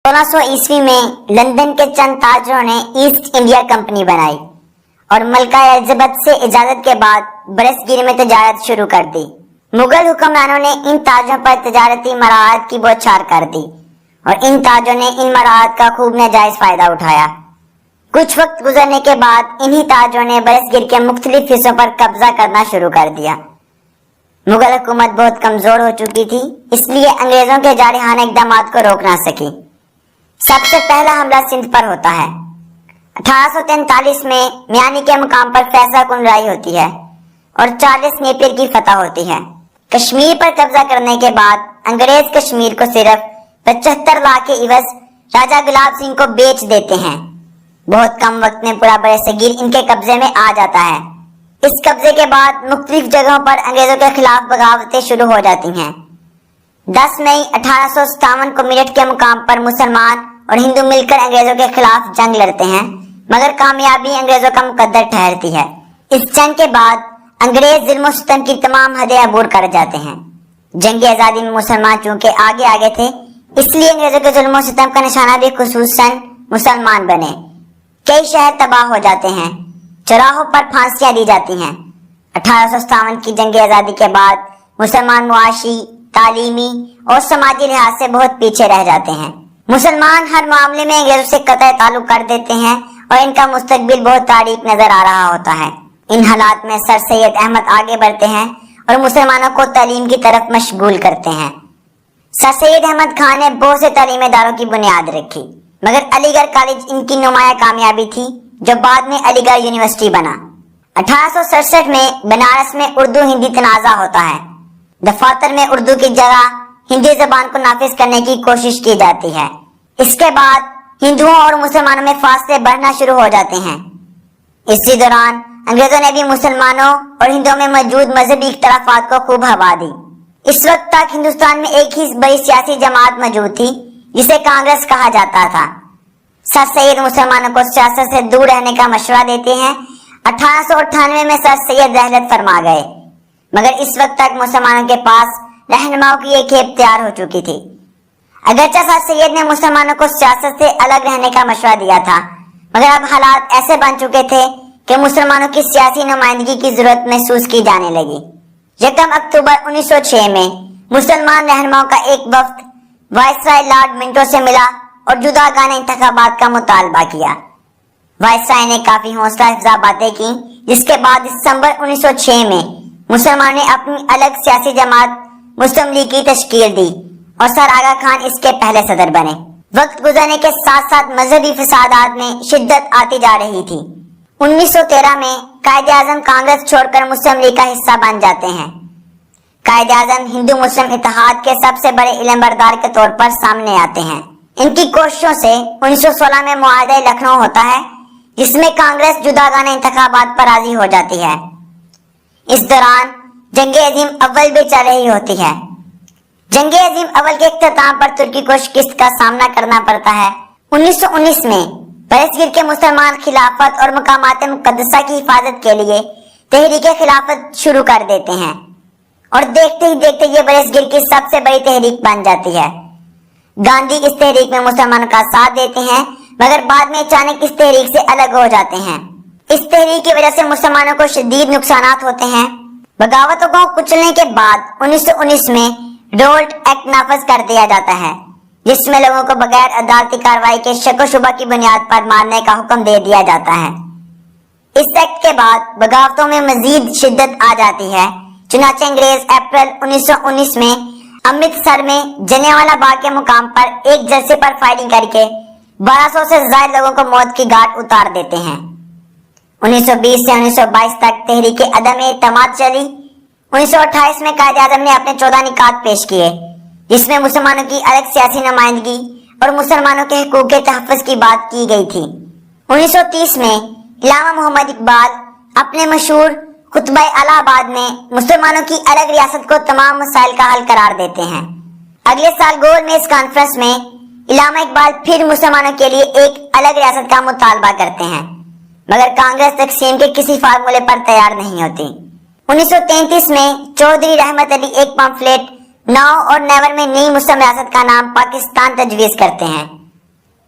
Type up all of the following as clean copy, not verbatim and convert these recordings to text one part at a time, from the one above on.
1600 میں لندن کے چند تاجروں نے ایسٹ انڈیا کمپنی بنائی اور ملکہ الزبتھ سے اجازت کے بعد برصغیر میں تجارت شروع کر دی۔ مغل حکمرانوں نے ان تاجروں پر تجارتی مراعات کی بوچھار کر دی اور ان تاجروں نے ان مراعات کا خوب ناجائز فائدہ اٹھایا۔ کچھ وقت گزرنے کے بعد انہی تاجروں نے برصغیر کے مختلف حصوں پر قبضہ کرنا شروع کر دیا۔ مغل حکومت بہت کمزور ہو چکی تھی، اس لیے انگریزوں کے جارحانہ اقدامات کو روک نہ سکی۔ سب سے پہلا حملہ سندھ پر ہوتا ہے۔ 1843 میں میانی کے مقام پر فیصلہ کن لڑائی ہوتی ہے اور 40 نیپیر کی فتح ہوتی ہے۔ کشمیر پر قبضہ کرنے کے بعد انگریز کشمیر کو صرف 75 لاکھ کے عوض راجہ گلاب سنگھ کو بیچ دیتے ہیں۔ بہت کم وقت میں پورا برصغیر ان کے قبضے میں آ جاتا ہے۔ اس قبضے کے بعد مختلف جگہوں پر انگریزوں کے خلاف بغاوتیں شروع ہو جاتی ہیں۔ 10 مئی 1857 کو میرٹھ کے مقام پر مسلمان اور ہندو مل کر انگریزوں کے خلاف جنگ لڑتے ہیں، مگر کامیابی انگریزوں کا مقدر ٹھہرتی ہے۔ اس جنگ کے بعد انگریز ظلم و ستم کی تمام حدیں عبور کر جاتے ہیں۔ جنگ آزادی میں مسلمان چونکہ آگے تھے، اس لیے انگریزوں کے ظلم و ستم کا نشانہ بھی خصوصاً مسلمان بنے۔ کئی شہر تباہ ہو جاتے ہیں، چوراہوں پر پھانسیاں دی جاتی ہیں۔ 1857 کی جنگ آزادی کے بعد مسلمان معاشی، تعلیمی اور سماجی لحاظ سے بہت پیچھے رہ جاتے ہیں۔ مسلمان ہر معاملے میں انگریزوں سے قطع تعلق کر دیتے ہیں اور ان کا مستقبل بہت تاریک نظر آ رہا ہوتا ہے۔ ان حالات میں سر سید احمد آگے بڑھتے ہیں اور مسلمانوں کو تعلیم کی طرف مشغول کرتے ہیں۔ سر سید احمد خان نے بہت سے تعلیمی اداروں کی بنیاد رکھی، مگر علی گڑھ کالج ان کی نمایاں کامیابی تھی، جو بعد میں علی گڑھ یونیورسٹی بنا۔ 1867 میں بنارس میں اردو ہندی تنازع ہوتا ہے۔ دفاتر میں اردو کی جگہ ہندی زبان کو نافذ کرنے کی کوشش کی جاتی ہے۔ اس کے بعد ہندوؤں اور مسلمانوں میں فاصلے بڑھنا شروع ہو جاتے ہیں۔ اسی دوران انگریزوں نے بھی مسلمانوں اور ہندوؤں میں موجود مذہبی اختلافات کو خوب ہوا دی۔ اس وقت تک ہندوستان میں ایک ہی بڑی سیاسی جماعت موجود تھی، جسے کانگریس کہا جاتا تھا۔ سر سید مسلمانوں کو سیاست سے دور رہنے کا مشورہ دیتے ہیں۔ 1898 میں سر سید رحلت فرما گئے، مگر اس وقت تک مسلمانوں کے پاس رہنماؤں کی ایک کھیپ تیار ہو چکی تھی۔ اگرچہ سر سید نے مسلمانوں کو سیاست سے الگ رہنے کا مشورہ دیا تھا، مگر اب حالات ایسے بن چکے تھے کہ مسلمانوں کی سیاسی نمائندگی کی ضرورت محسوس کی جانے لگی۔ 1 اکتوبر 1906 میں مسلمان رہنماؤں کا ایک وفد وائسرائے لارڈ منٹو سے ملا اور جداگانہ انتخابات کا مطالبہ کیا۔ وائسرائے نے کافی حوصلہ افزا باتیں کی، جس کے بعد دسمبر 1906 میں مسلمانوں نے اپنی الگ سیاسی جماعت مسلم لیگ کی تشکیل دی اور سر آغا خان اس کے پہلے صدر بنے۔ وقت گزرنے کے ساتھ ساتھ مذہبی فسادات میں شدت آتی جا رہی تھی۔ 1913 میں قائد اعظم کانگریس چھوڑ کر مسلم لیگ کا حصہ بن جاتے ہیں۔ قائد اعظم ہندو مسلم اتحاد کے سب سے بڑے علم بردار کے طور پر سامنے آتے ہیں۔ ان کی کوششوں سے 1916 میں معاہدہ لکھنؤ ہوتا ہے، جس میں کانگریس جداگانہ انتخابات پر راضی ہو جاتی ہے۔ اس دوران جنگ عظیم اول بھی چل رہی ہوتی ہے۔ جنگ عظیم اول کے اختتام پر ترکی کو شکست کا سامنا کرنا پڑتا ہے۔ 1919 میں برصغیر کے مسلمان خلافت اور مقامات مقدسہ کی حفاظت کے لیے تحریک خلافت شروع کر دیتے ہیں اور دیکھتے ہی دیکھتے یہ برصغیر کی سب سے بڑی تحریک بن جاتی ہے۔ گاندھی اس تحریک میں مسلمانوں کا ساتھ دیتے ہیں، مگر بعد میں اچانک اس تحریک سے الگ ہو جاتے ہیں۔ اس تحریک کی وجہ سے مسلمانوں کو شدید نقصانات ہوتے ہیں۔ بغاوتوں کو کچلنے کے بعد 1919 میں رولٹ ایکٹ نافذ کر دیا جاتا ہے، جس میں لوگوں کو بغیر عدالتی کارروائی کے شک و شبہ کی بنیاد پر مارنے کا حکم دے دیا جاتا ہے۔ اس ایکٹ کے بعد بغاوتوں میں مزید شدت آ جاتی ہے، چنانچہ انگریز اپریل 1919 میں امرتسر میں جلیانوالہ باغ کے مقام پر ایک جلسے پر فائرنگ کر کے 1200 سے زائد لوگوں کو موت کی گھاٹ اتار دیتے ہیں۔ 1920 سے 1922 تک تحریک عدم اعتماد چلی۔ 1928 میں قائد اعظم نے اپنے 14 نکات پیش کیے، جس میں مسلمانوں کی الگ سیاسی نمائندگی اور مسلمانوں کے حقوق کے تحفظ کی بات کی گئی تھی۔ 1930 میں علامہ محمد اقبال اپنے مشہور خطبہ الہ آباد میں مسلمانوں کی الگ ریاست کو تمام مسائل کا حل قرار دیتے ہیں۔ اگلے سال گول میز کانفرنس میں علامہ اقبال پھر مسلمانوں کے لیے ایک الگ ریاست کا مطالبہ کرتے ہیں، مگر کانگریس تقسیم کے کسی فارمولے پر تیار نہیں ہوتی۔ 1933 میں چودھری رحمت علی ایک پمفلیٹ ناؤ اور نیور میں نئی مسلم ریاست کا نام پاکستان تجویز کرتے ہیں۔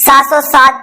707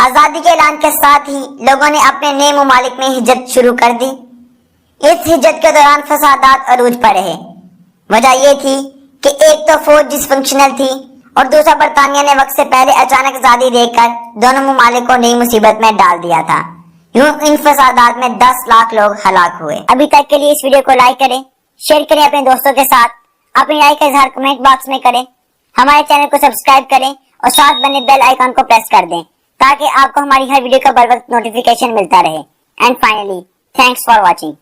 آزادی کے اعلان کے ساتھ ہی لوگوں نے اپنے نئے ممالک میں ہجرت شروع کر دی۔ اس ہجرت کے دوران فسادات عروج پر رہے۔ وجہ یہ تھی کہ ایک تو فوج ڈس فنکشنل تھی اور دوسرا برطانیہ نے وقت سے پہلے اچانک آزادی دے کر دونوں ممالک کو نئی مصیبت میں ڈال دیا تھا۔ یوں ان فسادات میں 10 لاکھ لوگ ہلاک ہوئے۔ ابھی تک کے لیے اس ویڈیو کو لائک کریں، شیئر کریں اپنے دوستوں کے ساتھ، اپنی رائے کا اظہار کمنٹ باکس میں کریں، ہمارے چینل کو سبسکرائب کریں اور ساتھ بنے بیل آئیکن کو پریس کر دیں تاکہ آپ کو ہماری ہر ویڈیو کا بر وقت نوٹیفیکیشن ملتا رہے۔ And finally, thanks for watching.